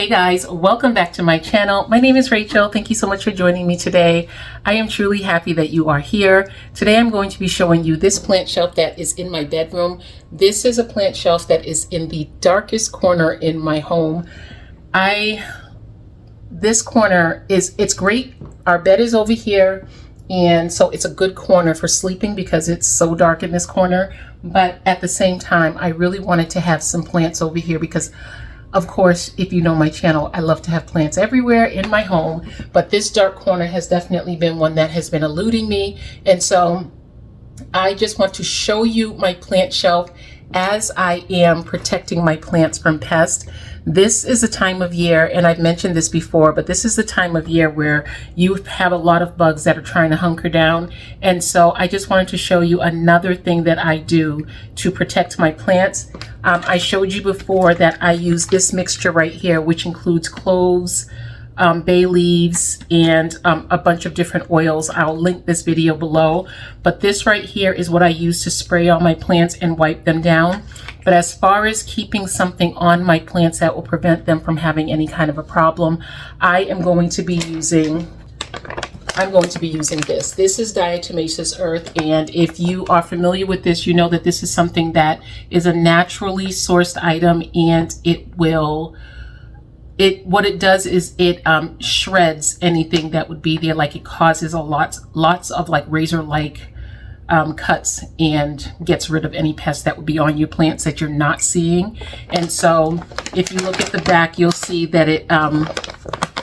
Hey guys, welcome back to my channel. My name is Rachel. Thank you so much for joining me today. I am truly happy that you are here. Today I'm going to be showing you this plant shelf that is in my bedroom. This is a plant shelf that is in the darkest corner in my home. This corner it's great. Our bed is over here, and so it's a good corner for sleeping because it's so dark in this corner. But at the same time, I really wanted to have some plants over here because, of course, if you know my channel, I love to have plants everywhere in my home, but this dark corner has definitely been one that has been eluding me. And so I just want to show you my plant shelf as I am protecting my plants from pests. This is a time of year, and I've mentioned this before, but this is the time of year where you have a lot of bugs that are trying to hunker down. And so I just wanted to show you another thing that I do to protect my plants. I showed you before that I use this mixture right here, which includes cloves, bay leaves, and a bunch of different oils. I'll link this video below, but this right here is what I use to spray on my plants and wipe them down. But as far as keeping something on my plants that will prevent them from having any kind of a problem, I am going to be using this. This is Diatomaceous earth, and if you are familiar with this, you know that this is something that is a naturally sourced item, and what it does is it shreds anything that would be there. Like, it causes lots of like razor-like cuts and gets rid of any pests that would be on your plants that you're not seeing. And so if you look at the back, you'll see that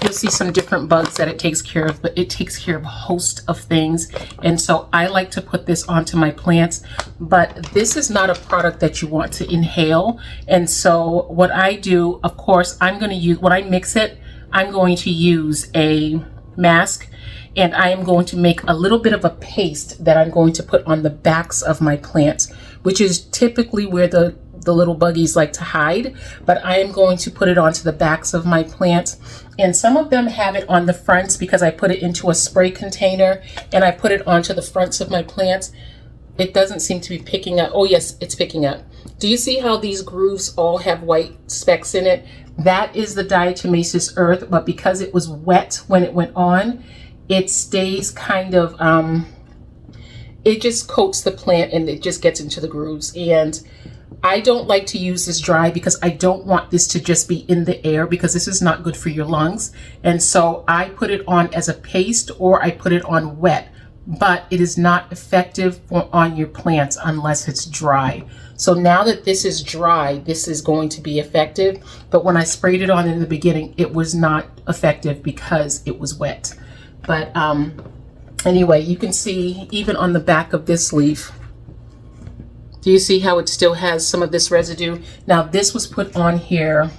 you'll see some different bugs that it takes care of, but it takes care of a host of things. And so I like to put this onto my plants, but this is not a product that you want to inhale. And so what I do, of course, when I mix it, I'm going to use a mask, and I am going to make a little bit of a paste that I'm going to put on the backs of my plants, which is typically where the little buggies like to hide, but I am going to put it onto the backs of my plants. And some of them have it on the fronts because I put it into a spray container and I put it onto the fronts of my plants. It doesn't seem to be picking up. Oh yes, it's picking up. Do you see how these grooves all have white specks in it? That is the Diatomaceous earth, but because it was wet when it went on, it stays kind of, it just coats the plant and it just gets into the grooves. And I don't like to use this dry because I don't want this to just be in the air, because this is not good for your lungs. And so I put it on as a paste or I put it on wet, but it is not effective on your plants unless it's dry. So now that this is dry, this is going to be effective. But when I sprayed it on in the beginning, it was not effective because it was wet. But anyway, you can see even on the back of this leaf, do you see how it still has some of this residue? Now this was put on here,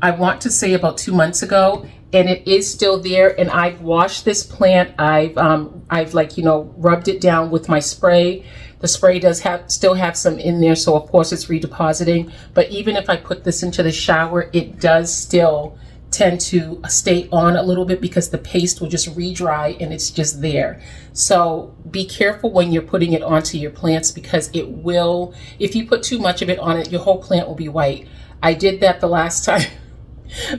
I want to say about 2 months ago, and it is still there. And I've washed this plant. I've rubbed it down with my spray. The spray does still have some in there, so of course it's redepositing. But even if I put this into the shower, it does still tend to stay on a little bit because the paste will just re-dry and it's just there. So be careful when you're putting it onto your plants, because it will, if you put too much of it on it, your whole plant will be white. I did that the last time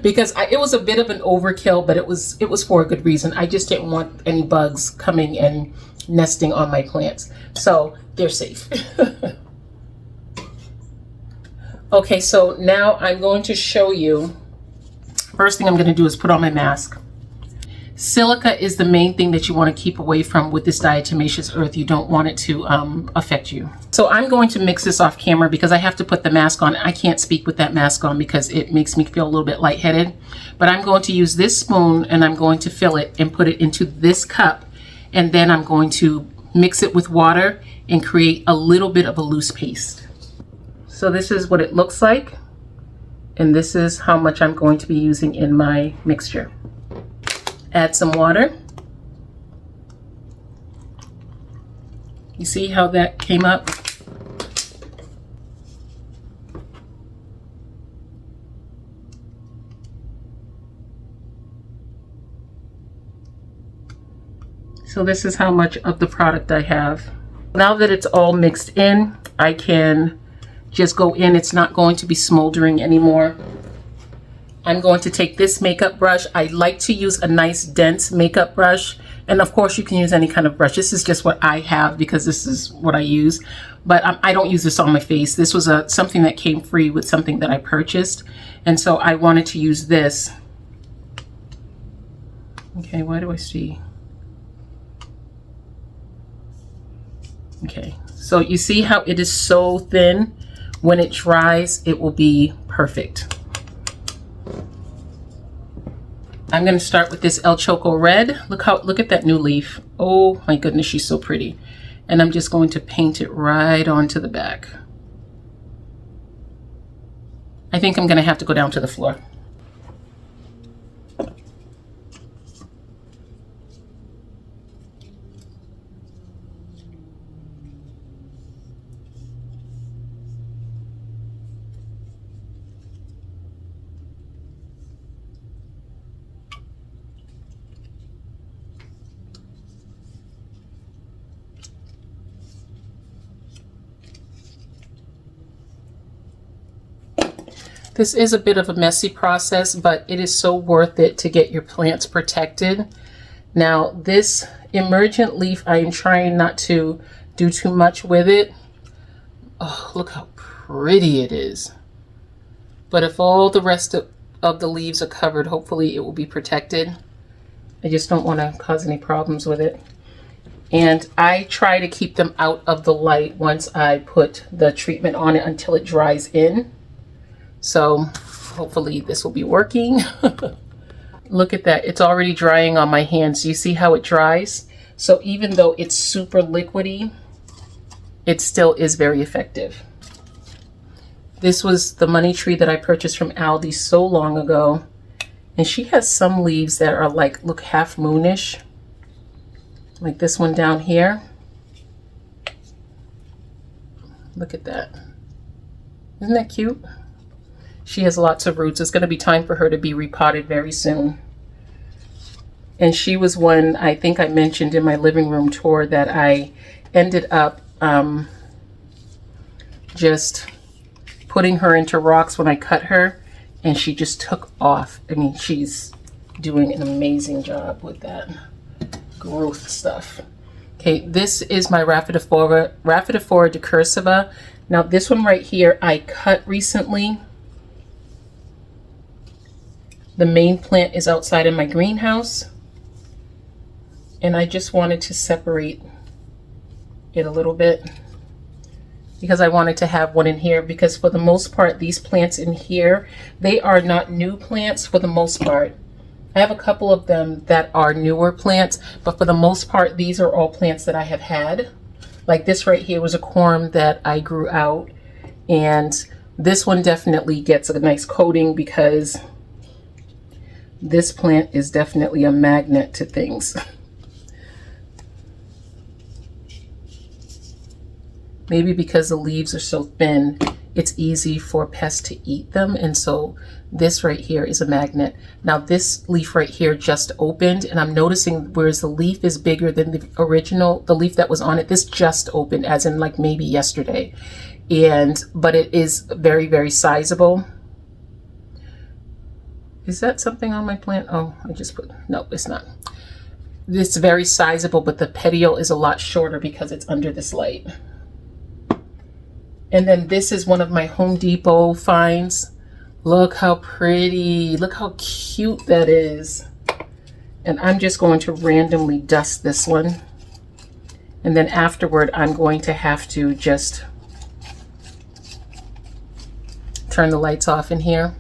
because it was a bit of an overkill, but it was for a good reason. I just didn't want any bugs coming and nesting on my plants, so they're safe. Okay, so now I'm going to show you. First thing I'm going to do is put on my mask. Silica is the main thing that you want to keep away from with this Diatomaceous earth. You don't want it to affect you. So I'm going to mix this off camera because I have to put the mask on. I can't speak with that mask on because it makes me feel a little bit lightheaded. But I'm going to use this spoon and I'm going to fill it and put it into this cup. And then I'm going to mix it with water and create a little bit of a loose paste. So this is what it looks like. And this is how much I'm going to be using in my mixture. Add some water. You see how that came up? So this is how much of the product I have. Now that it's all mixed in, I can just go in. It's not going to be smoldering anymore. I'm going to take this makeup brush. I like to use a nice dense makeup brush. And of course you can use any kind of brush. This is just what I have because this is what I use. But I don't use this on my face. This was something that came free with something that I purchased. And so I wanted to use this. Okay, why do I see? Okay, so you see how it is so thin? When it dries, it will be perfect. I'm going to start with this El Choco Red. Look at that new leaf. Oh my goodness, she's so pretty. And I'm just going to paint it right onto the back. I think I'm going to have to go down to the floor. This is a bit of a messy process, but it is so worth it to get your plants protected. Now, this emergent leaf, I am trying not to do too much with it. Oh, look how pretty it is. But if all the rest of the leaves are covered, hopefully it will be protected. I just don't want to cause any problems with it. And I try to keep them out of the light once I put the treatment on it until it dries in. So hopefully this will be working. Look at that. It's already drying on my hands. You see how it dries? So even though it's super liquidy, it still is very effective. This was the money tree that I purchased from Aldi so long ago. And she has some leaves that are like, look, half moonish. Like this one down here. Look at that. Isn't that cute? She has lots of roots. It's going to be time for her to be repotted very soon. And she was one I think I mentioned in my living room tour that I ended up just putting her into rocks when I cut her, and she just took off. I mean, she's doing an amazing job with that growth stuff. Okay, this is my Rhaphidophora decursiva. Now this one right here I cut recently. The main plant is outside in my greenhouse, and I just wanted to separate it a little bit because I wanted to have one in here, because for the most part these plants in here, they are not new plants for the most part. I have a couple of them that are newer plants, but for the most part these are all plants that I have had. Like this right here was a corm that I grew out, and this one definitely gets a nice coating because this plant is definitely a magnet to things. Maybe because the leaves are so thin, it's easy for pests to eat them, and so this right here is a magnet. Now this leaf right here just opened, and I'm noticing whereas the leaf is bigger than the original, the leaf that was on it, this just opened, as in like maybe yesterday. But it is very, very sizable. Is that something on my plant? Oh, I just put, no, it's not. It's very sizable, but the petiole is a lot shorter because it's under this light. And then this is one of my Home Depot finds. Look how pretty, look how cute that is. And I'm just going to randomly dust this one. And then afterward, I'm going to have to just turn the lights off in here.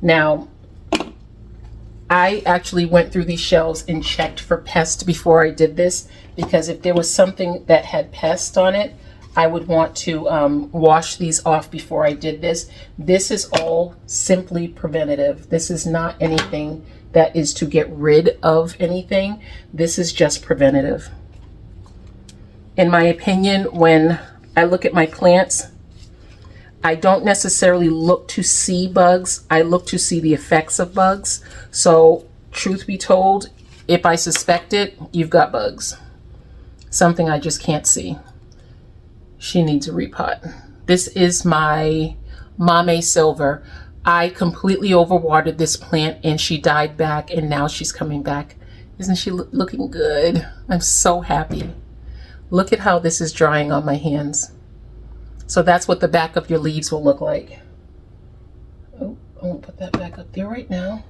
Now, I actually went through these shelves and checked for pests before I did this, because if there was something that had pests on it, I would want to wash these off before I did this. This is all simply preventative. This is not anything that is to get rid of anything. This is just preventative. In my opinion, when I look at my plants, I don't necessarily look to see bugs. I look to see the effects of bugs. So truth be told, if I suspect it, you've got bugs. Something I just can't see. She needs a repot. This is my Mame Silver. I completely overwatered this plant and she died back, and now she's coming back. Isn't she looking good? I'm so happy. Look at how this is drying on my hands. So that's what the back of your leaves will look like. Oh, I won't put that back up there right now.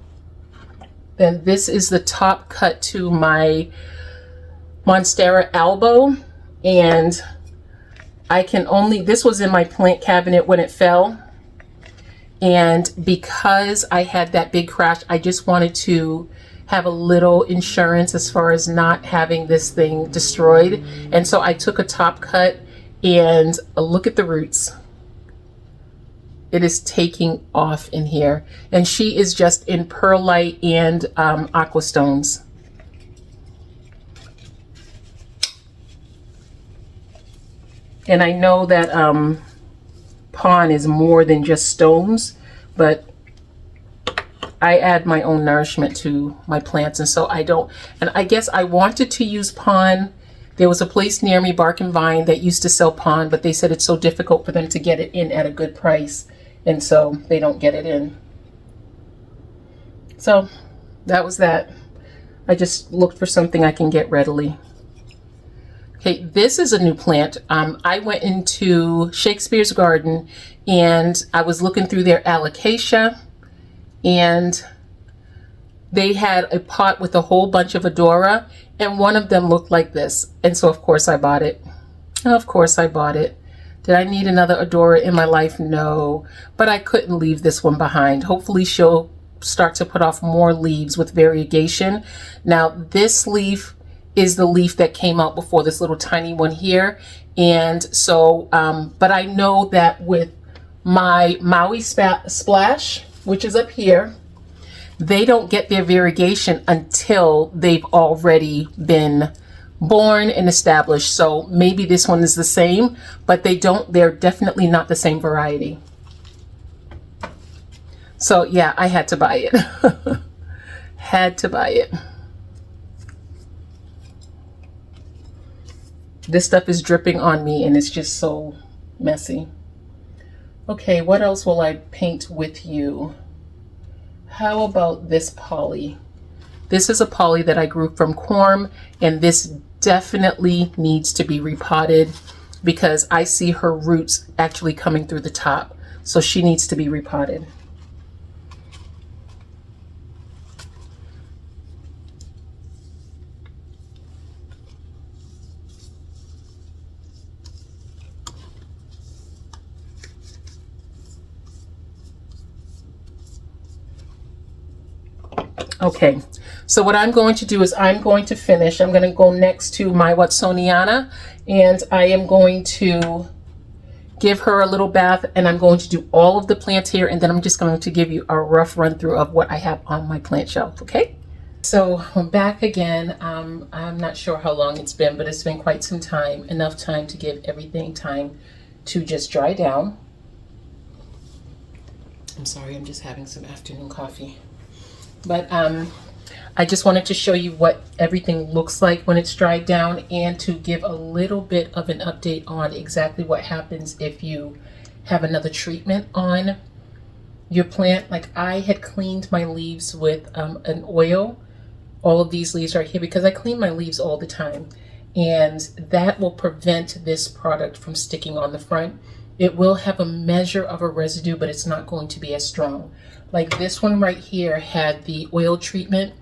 Then this is the top cut to my Monstera albo, and I can only, this was in my plant cabinet when it fell, and because I had that big crash, I just wanted to have a little insurance as far as not having this thing destroyed. And so I took a top cut, and look at the roots. It is taking off in here, and she is just in perlite and aqua stones. And I know that pond is more than just stones, but I add my own nourishment to my plants, and so I don't, and I guess I wanted to use pond. There was a place near me, Bark and Vine, that used to sell pond, but they said it's so difficult for them to get it in at a good price, and so they don't get it in. So that was that. I just looked for something I can get readily. Okay, this is a new plant. I went into Shakespeare's Garden and I was looking through their alocasia, and they had a pot with a whole bunch of Adora, and one of them looked like this. And so of course I bought it. Of course I bought it. Did I need another Adora in my life? No, but I couldn't leave this one behind. Hopefully she'll start to put off more leaves with variegation. Now this leaf is the leaf that came out before this little tiny one here. And so, but I know that with my Maui Splash, which is up here, they don't get their variegation until they've already been born and established. So maybe this one is the same, but they're definitely not the same variety. So yeah, I had to buy it. Had to buy it. This stuff is dripping on me and it's just so messy. Okay, what else will I paint with you? How about this poly? This is a poly that I grew from corm, and this definitely needs to be repotted because I see her roots actually coming through the top. So she needs to be repotted. Okay, so what I'm going to do is I'm going to finish. I'm going to go next to my Watsoniana, and I am going to give her a little bath, and I'm going to do all of the plants here, and then I'm just going to give you a rough run through of what I have on my plant shelf, okay? So I'm back again. I'm not sure how long it's been, but it's been quite some time, enough time to give everything time to just dry down. I'm sorry, I'm just having some afternoon coffee. But I just wanted to show you what everything looks like when it's dried down, and to give a little bit of an update on exactly what happens if you have another treatment on your plant. Like I had cleaned my leaves with an oil, all of these leaves right here, because I clean my leaves all the time, and that will prevent this product from sticking on the front. It will have a measure of a residue, but it's not going to be as strong. Like this one right here had the oil treatment,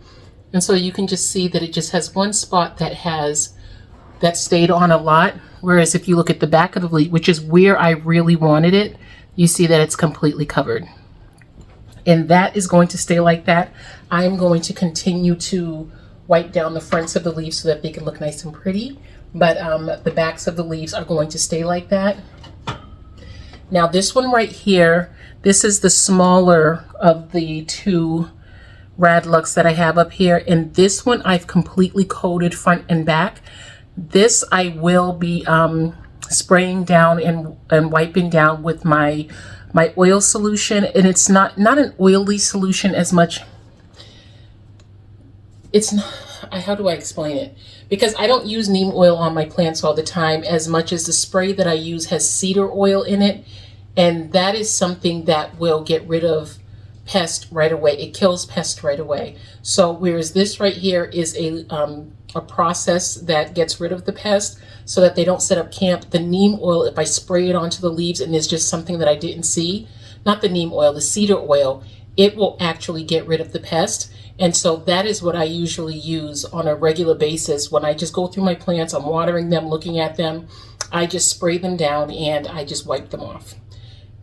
and so you can just see that it just has one spot that stayed on a lot, whereas if you look at the back of the leaf, which is where I really wanted it, you see that it's completely covered. And that is going to stay like that. I'm going to continue to wipe down the fronts of the leaves so that they can look nice and pretty, but the backs of the leaves are going to stay like that. Now this one right here, this is the smaller of the two Radlux that I have up here, and this one I've completely coated front and back. This I will be spraying down and wiping down with my oil solution, and it's not an oily solution as much. It's not, how do I explain it? Because I don't use neem oil on my plants all the time as much as the spray that I use has cedar oil in it. And that is something that will get rid of pest right away. It kills pest right away. So whereas this right here is a process that gets rid of the pest so that they don't set up camp, the neem oil, if I spray it onto the leaves and there's just something that I didn't see, not the neem oil, the cedar oil, it will actually get rid of the pest. And so that is what I usually use on a regular basis. When I just go through my plants, I'm watering them, looking at them, I just spray them down and I just wipe them off.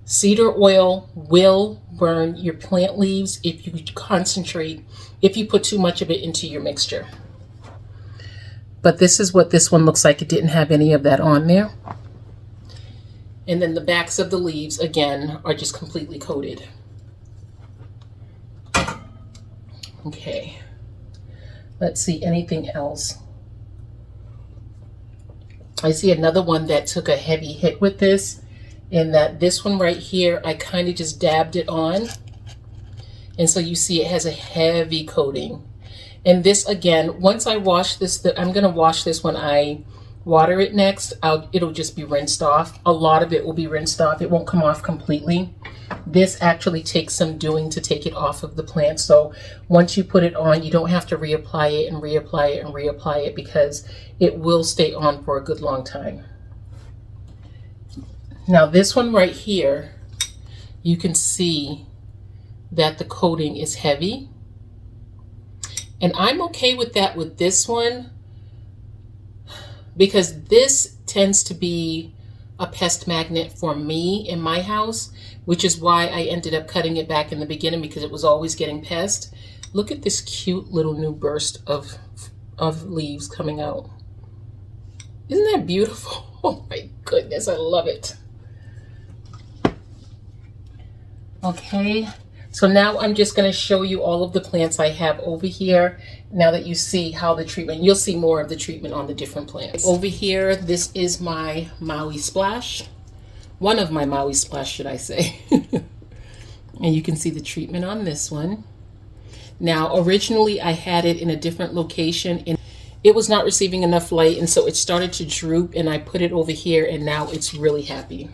Cedar oil will burn your plant leaves if you concentrate, if you put too much of it into your mixture. But this is what this one looks like. It didn't have any of that on there. And then the backs of the leaves, again, are just completely coated. Okay, let's see, anything else? I see another one that took a heavy hit with this, in that this one right here, I kind of just dabbed it on. And so you see it has a heavy coating. And this, again, once I wash this, I'm going to wash this when I water it next. It'll just be rinsed off. A lot of it will be rinsed off. It won't come off completely. This actually takes some doing to take it off of the plant. So once you put it on, you don't have to reapply it and reapply it and reapply it, because it will stay on for a good long time. Now this one right here, you can see that the coating is heavy. And I'm okay with that with this one, because this tends to be a pest magnet for me in my house, which is why I ended up cutting it back in the beginning, because it was always getting pest. Look at this cute little new burst of leaves coming out. Isn't that beautiful? Oh my goodness, I love it. Okay, so now I'm just going to show you all of the plants I have over here. Now that you see how the treatment, you'll see more of the treatment on the different plants. Over here, this is my Maui Splash. One of my Maui Splash, should I say. And you can see the treatment on this one. Now, originally I had it in a different location and it was not receiving enough light, and so it started to droop, and I put it over here and now it's really happy.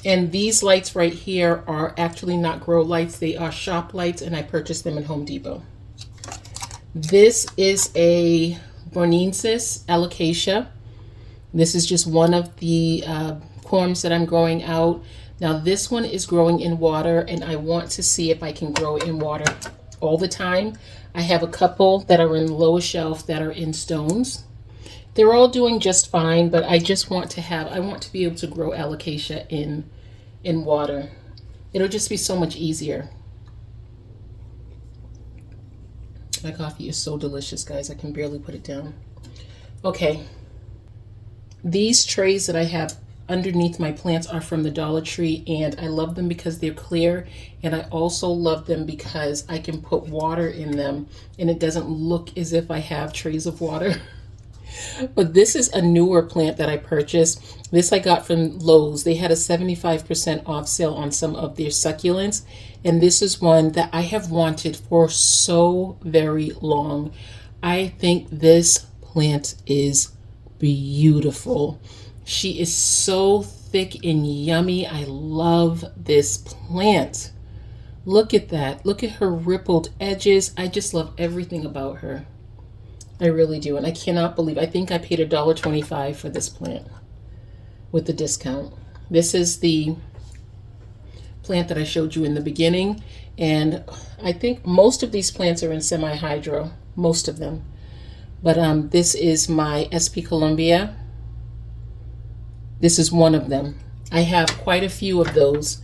And these lights right here are actually not grow lights, they are shop lights, and I purchased them in Home Depot. This is a Borneensis alocasia. This is just one of the corms that I'm growing out. Now this one is growing in water, and I want to see if I can grow it in water all the time. I have a couple that are in the lower shelf that are in stones. They're all doing just fine, but I just want to I want to be able to grow alocasia in water. It'll just be so much easier. My coffee is so delicious, guys. I can barely put it down. Okay. These trays that I have underneath my plants are from the Dollar Tree, and I love them because they're clear, and I also love them because I can put water in them and it doesn't look as if I have trays of water. But this is a newer plant that I purchased. This I got from Lowe's. They had a 75% off sale on some of their succulents, and this is one that I have wanted for so very long. I think this plant is beautiful. She is so thick and yummy. I love this plant. Look at that. Look at her rippled edges. I just love everything about her. I really do, and I cannot believe, I think I paid $1.25 for this plant with the discount. This is the plant that I showed you in the beginning, and I think most of these plants are in semi-hydro, most of them. But this is my SP Columbia. This is one of them. I have quite a few of those,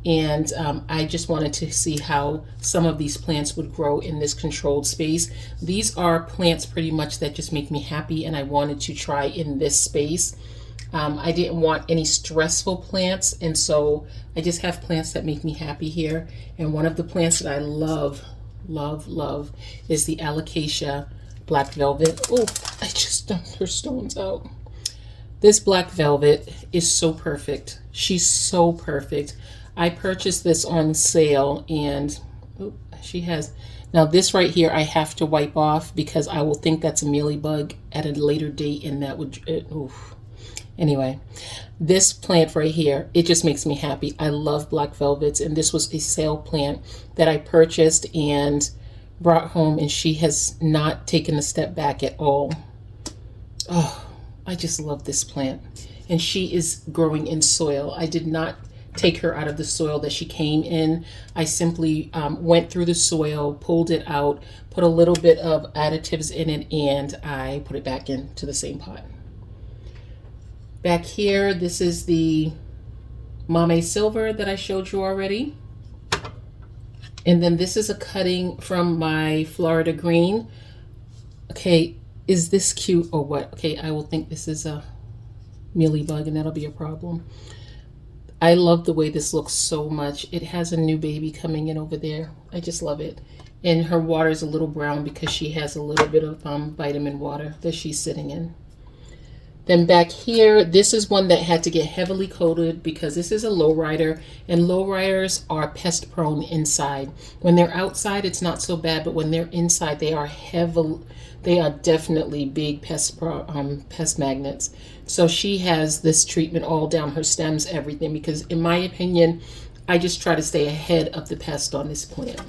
and I just wanted to see how some of these plants would grow in this controlled space. These are plants pretty much that just make me happy, and I wanted to try in this space. I didn't want any stressful plants, and so I just have plants that make me happy here. And one of the plants that I love, love, love is the Alocasia Black Velvet. Oh, I just dumped her stones out. This Black Velvet is so perfect. She's so perfect. I purchased this on sale, and she has, now this right here I have to wipe off because I will think that's a mealybug at a later date, and that would, Anyway, this plant right here, it just makes me happy. I love black velvets, and this was a sale plant that I purchased and brought home, and she has not taken a step back at all. Oh, I just love this plant. And she is growing in soil. I did not take her out of the soil that she came in. I simply went through the soil, pulled it out, put a little bit of additives in it, and I put it back into the same pot. Back here, this is the Mame Silver that I showed you already. And then this is a cutting from my Florida Green. Okay, is this cute or what? Okay, I will think this is a mealybug, and that'll be a problem. I love the way this looks so much. It has a new baby coming in over there. I just love it. And her water is a little brown because she has a little bit of vitamin water that she's sitting in. Then back here, this is one that had to get heavily coated because this is a lowrider, and lowriders are pest prone inside. When they're outside, it's not so bad, but when they're inside, they are definitely big pest magnets. So she has this treatment all down her stems, everything, because in my opinion, I just try to stay ahead of the pest on this plant.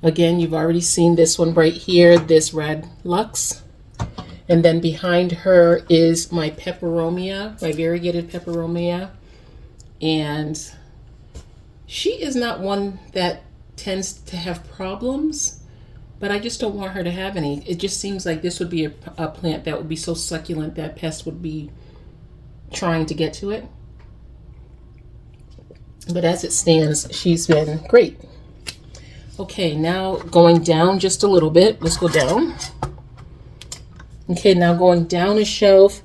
Again, you've already seen this one right here, this Red Lux. And then behind her is my peperomia, my variegated peperomia. And she is not one that tends to have problems, but I just don't want her to have any. It just seems like this would be a plant that would be so succulent that pests would be trying to get to it. But as it stands, she's been great. Okay, now going down just a little bit. Let's go down. Okay, now going down a shelf,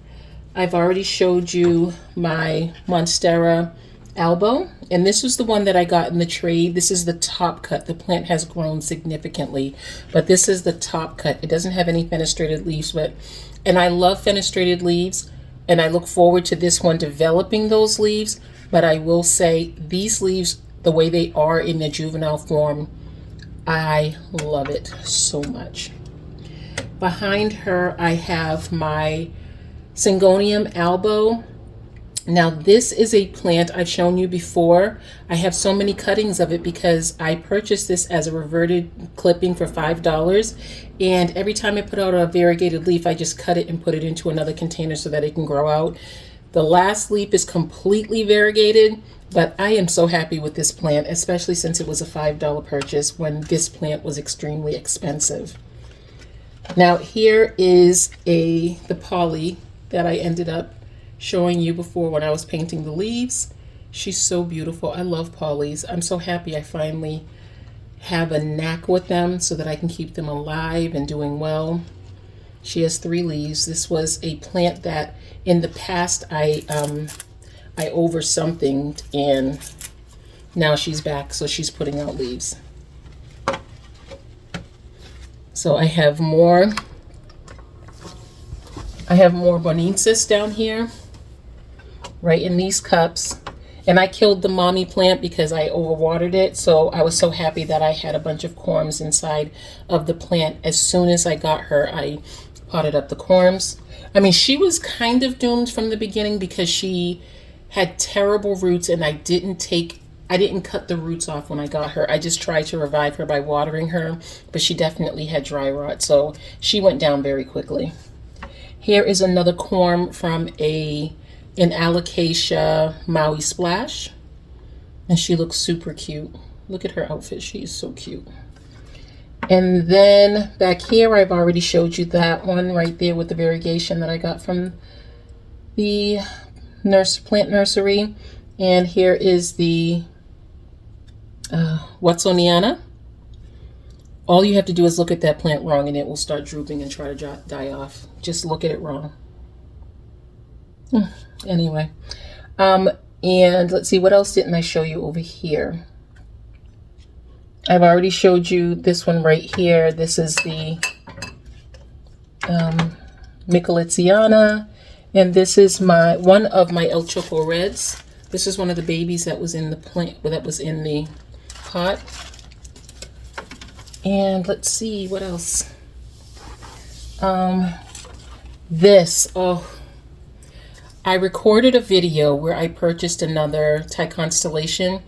I've already showed you my Monstera Albo, and this was the one that I got in the trade. This is the top cut. The plant has grown significantly, but this is the top cut. It doesn't have any fenestrated leaves, and I love fenestrated leaves, and I look forward to this one developing those leaves, but I will say these leaves, the way they are in the juvenile form, I love it so much. Behind her, I have my Syngonium albo. Now, this is a plant I've shown you before. I have so many cuttings of it because I purchased this as a reverted clipping for $5. And every time I put out a variegated leaf, I just cut it and put it into another container so that it can grow out. The last leaf is completely variegated, but I am so happy with this plant, especially since it was a $5 purchase when this plant was extremely expensive. Now here is the Polly that I ended up showing you before when I was painting the leaves. She's so beautiful. I love Pollys. I'm so happy I finally have a knack with them so that I can keep them alive and doing well. She has 3 leaves. This was a plant that in the past I over somethinged, and now she's back, so she's putting out leaves. So I have more Bonensis down here, right in these cups. And I killed the mommy plant because I overwatered it. So I was so happy that I had a bunch of corms inside of the plant. As soon as I got her, I potted up the corms. I mean, she was kind of doomed from the beginning because she had terrible roots, and I didn't cut the roots off when I got her. I just tried to revive her by watering her, but she definitely had dry rot, so she went down very quickly. Here is another corm from an Alocasia Maui Splash, and she looks super cute. Look at her outfit. She is so cute. And then back here, I've already showed you that one right there with the variegation that I got from the plant nursery. And here is the Watsoniana. All you have to do is look at that plant wrong and it will start drooping and try to die off. Just look at it wrong. Anyway, and let's see, what else didn't I show you over here? I've already showed you this one right here. This is the Micholitziana, and this is one of my El Choco Reds. This is one of the babies that was in the plant, that was in the pot. And let's see what else. Oh, I recorded a video where I purchased another Thai constellation.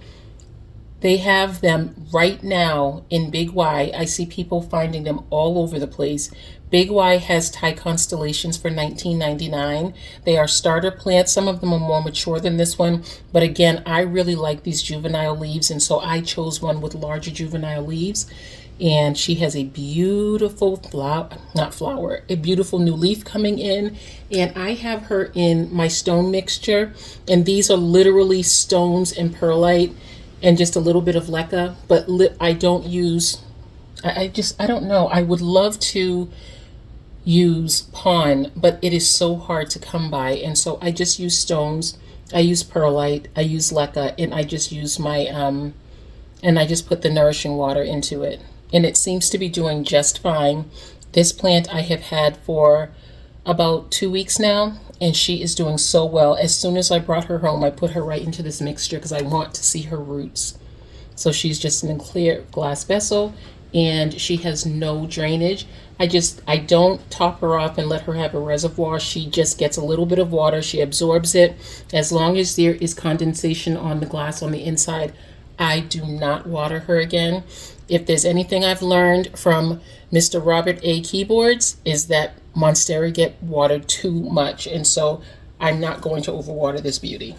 They have them right now in Big Y. I see people finding them all over the place. Big Y has Thai constellations for $19.99. They are starter plants. Some of them are more mature than this one. But again, I really like these juvenile leaves, and so I chose one with larger juvenile leaves. And she has a beautiful a beautiful new leaf coming in. And I have her in my stone mixture. And these are literally stones and perlite and just a little bit of leca. But I don't use, I don't know. I would love to use pond, but it is so hard to come by. And so I just use stones. I use perlite. I use leca. And I just use my, and I just put the nourishing water into it. And it seems to be doing just fine. This plant I have had for about 2 weeks now, and she is doing so well. As soon as I brought her home, I put her right into this mixture because I want to see her roots. So she's just in a clear glass vessel, and she has no drainage. I don't top her off and let her have a reservoir. She just gets a little bit of water. She absorbs it. As long as there is condensation on the glass on the inside, I do not water her again. If there's anything I've learned from Mr. Robert A. Keyboards is that monstera get watered too much, and so I'm not going to overwater this beauty.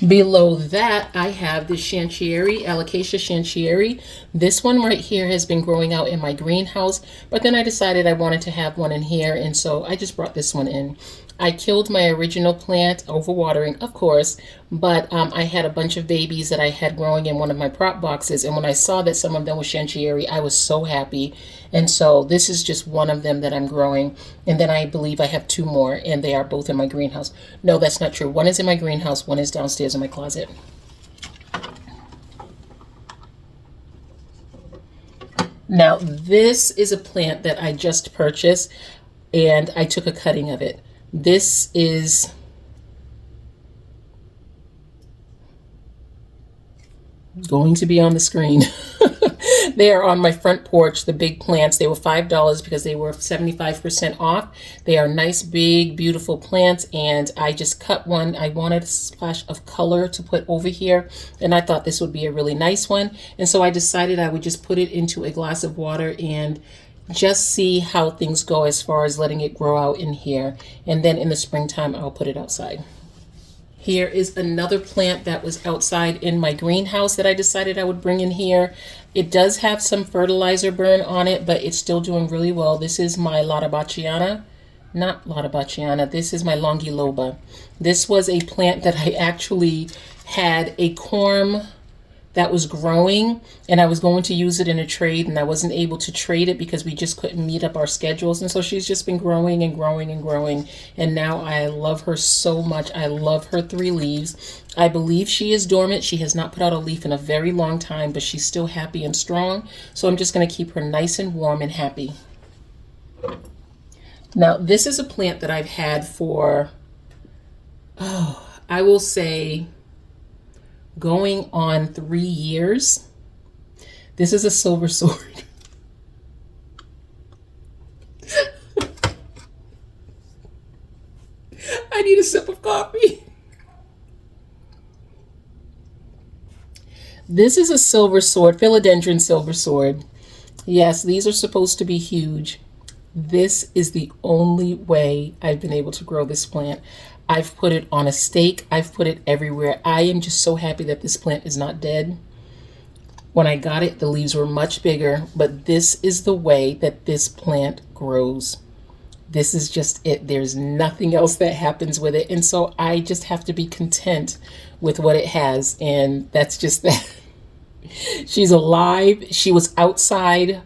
Below that, I have the Chantieri, Alocasia Chantieri. This one right here has been growing out in my greenhouse, but then I decided I wanted to have one in here, and so I just brought this one in. I killed my original plant, overwatering, of course, but I had a bunch of babies that I had growing in one of my prop boxes, and when I saw that some of them were Chantieri, I was so happy. And so this is just one of them that I'm growing, and then I believe I have 2 more, and they are both in my greenhouse. No, that's not true. One is in my greenhouse, one is downstairs in my closet. Now, this is a plant that I just purchased, and I took a cutting of it. This is going to be on the screen. They are on my front porch, the big plants. They were $5 because they were 75% off. They are nice, big, beautiful plants, and I just cut one. I wanted a splash of color to put over here, and I thought this would be a really nice one. And so I decided I would just put it into a glass of water and just see how things go as far as letting it grow out in here. And then in the springtime, I'll put it outside. Here is another plant that was outside in my greenhouse that I decided I would bring in here. It does have some fertilizer burn on it, but it's still doing really well. This is my Lodobachiana. Not Lodobachiana, this is my Longiloba. This was a plant that I actually had a corm that was growing, and I was going to use it in a trade, and I wasn't able to trade it because we just couldn't meet up our schedules. And so she's just been growing and growing and growing, and now I love her so much. I love her 3 leaves. I believe she is dormant. She has not put out a leaf in a very long time, but she's still happy and strong. So I'm just going to keep her nice and warm and happy. Now, this is a plant that I've had for, I will say, going on 3 years. This is a silver sword. I need a sip of coffee. This is a silver sword, philodendron silver sword. Yes, these are supposed to be huge. This is the only way I've been able to grow this plant. I've put it on a stake. I've put it everywhere. I am just so happy that this plant is not dead. When I got it, the leaves were much bigger, but this is the way that this plant grows. This is just it. There's nothing else that happens with it. And so I just have to be content with what it has. And that's just that. She's alive. She was outside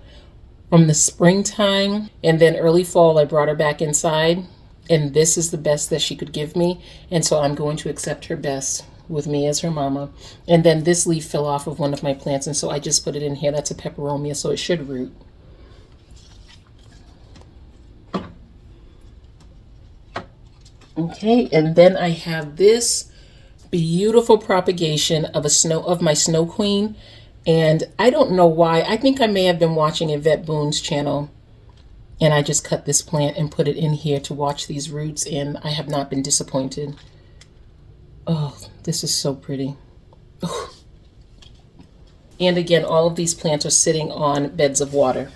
from the springtime, and then early fall, I brought her back inside. And this is the best that she could give me. And so I'm going to accept her best with me as her mama. And then this leaf fell off of one of my plants, and so I just put it in here. That's a peperomia, so it should root. Okay, and then I have this beautiful propagation of my Snow Queen. And I don't know why. I think I may have been watching Yvette Boone's channel. And I just cut this plant and put it in here to watch these roots, and I have not been disappointed. Oh, this is so pretty. Oh. And again, all of these plants are sitting on beds of water.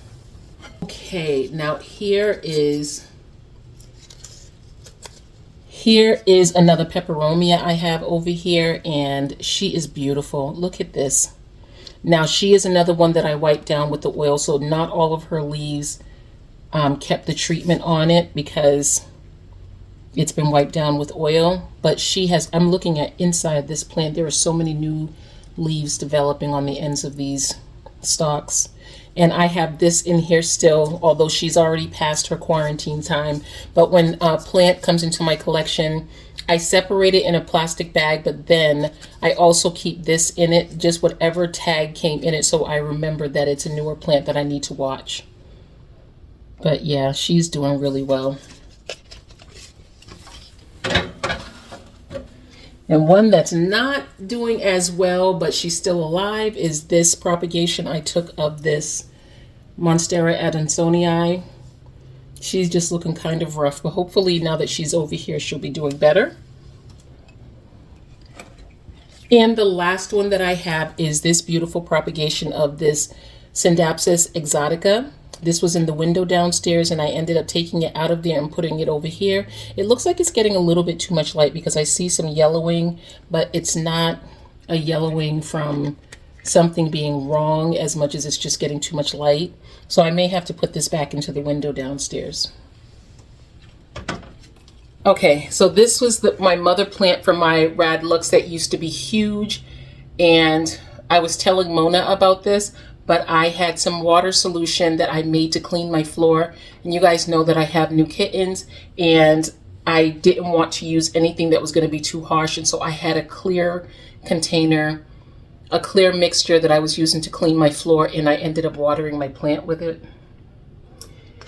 Okay, now here is another peperomia I have over here, and she is beautiful. Look at this. Now she is another one that I wiped down with the oil, so not all of her leaves kept the treatment on it because it's been wiped down with oil. But she has, I'm looking at inside this plant, there are so many new leaves developing on the ends of these stalks. And I have this in here still, although she's already past her quarantine time. But when a plant comes into my collection, I separate it in a plastic bag, but then I also keep this in it, just whatever tag came in it, so I remember that it's a newer plant that I need to watch. But yeah, she's doing really well. And one that's not doing as well, but she's still alive, is this propagation I took of this Monstera adansonii. She's just looking kind of rough, but hopefully now that she's over here, she'll be doing better. And the last one that I have is this beautiful propagation of this Scindapsus exotica. This was in the window downstairs, and I ended up taking it out of there and putting it over here. It looks like it's getting a little bit too much light because I see some yellowing, but it's not a yellowing from something being wrong as much as it's just getting too much light. So I may have to put this back into the window downstairs. Okay, so this was my mother plant from my Rad Lux that used to be huge, and I was telling Mona about this, but I had some water solution that I made to clean my floor. And you guys know that I have new kittens, and I didn't want to use anything that was going to be too harsh. And so I had a clear container, a clear mixture that I was using to clean my floor, and I ended up watering my plant with it.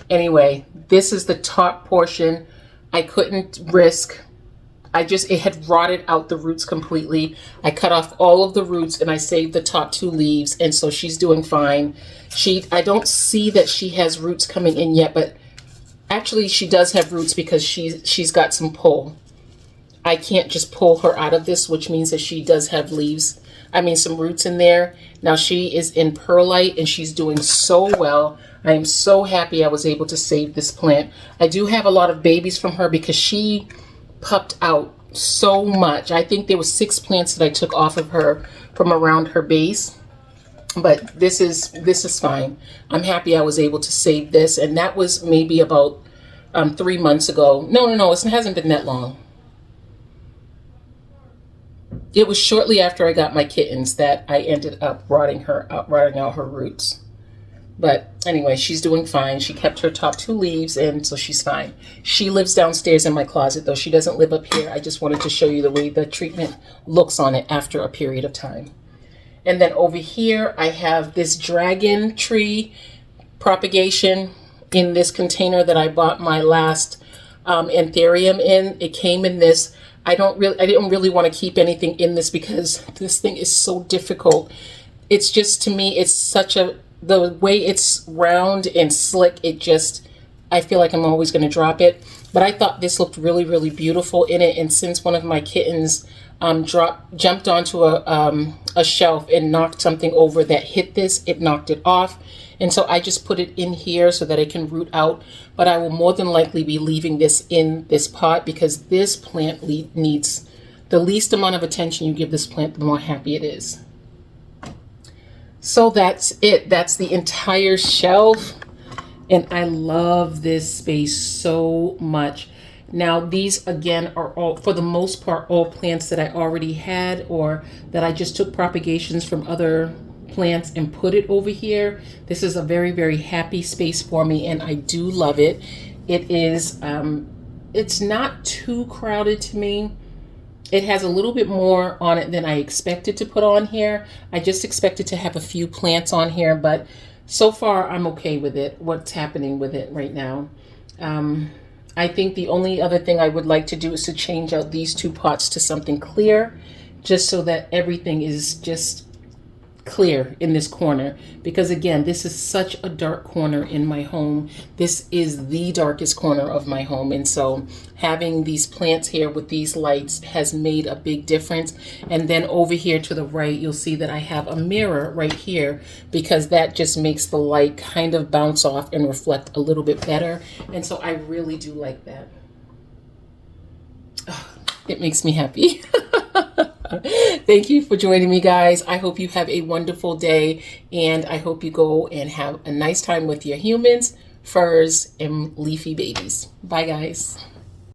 Anyway, this is the top portion. I couldn't risk, it had rotted out the roots completely. I cut off all of the roots and I saved the top 2 leaves, and so she's doing fine. I don't see that she has roots coming in yet, but actually she does have roots because she's got some pull. I can't just pull her out of this, which means that she does have some roots in there. Now she is in perlite and she's doing so well. I am so happy I was able to save this plant. I do have a lot of babies from her because she pupped out so much. I think there were 6 plants that I took off of her from around her base, but this is fine. I'm happy I was able to save this, and that was maybe about 3 months ago. No, it hasn't been that long. It was shortly after I got my kittens that I ended up rotting out her roots. But anyway, she's doing fine. She kept her top 2 leaves, and so she's fine. She lives downstairs in my closet, though. She doesn't live up here. I just wanted to show you the way the treatment looks on it after a period of time. And then over here, I have this dragon tree propagation in this container that I bought my last anthurium in. It came in this. I didn't really want to keep anything in this because this thing is so difficult. It's just, to me, it's the way it's round and slick, I feel like I'm always going to drop it. But I thought this looked really, really beautiful in it. And since one of my kittens jumped onto a shelf and knocked something over that hit this, it knocked it off. And so I just put it in here so that it can root out. But I will more than likely be leaving this in this pot because this plant needs the least amount of attention you give this plant, the more happy it is. So that's it. That's the entire shelf. And I love this space so much. Now, these again are all, for the most part, all plants that I already had or that I just took propagations from other plants and put it over here. This is a very, very happy space for me, and I do love it. It is, it's not too crowded to me. It has a little bit more on it than I expected to put on here. I just expected to have a few plants on here, but so far I'm okay with it, what's happening with it right now. I think the only other thing I would like to do is to change out these 2 pots to something clear, just so that everything is just clear in this corner, because again, this is such a dark corner in my home. This is the darkest corner of my home, and so having these plants here with these lights has made a big difference. And then over here to the right, you'll see that I have a mirror right here, because that just makes the light kind of bounce off and reflect a little bit better. And so I really do like that. Oh, it makes me happy. Thank you for joining me, guys. I hope you have a wonderful day, and I hope you go and have a nice time with your humans, furs, and leafy babies. Bye, guys.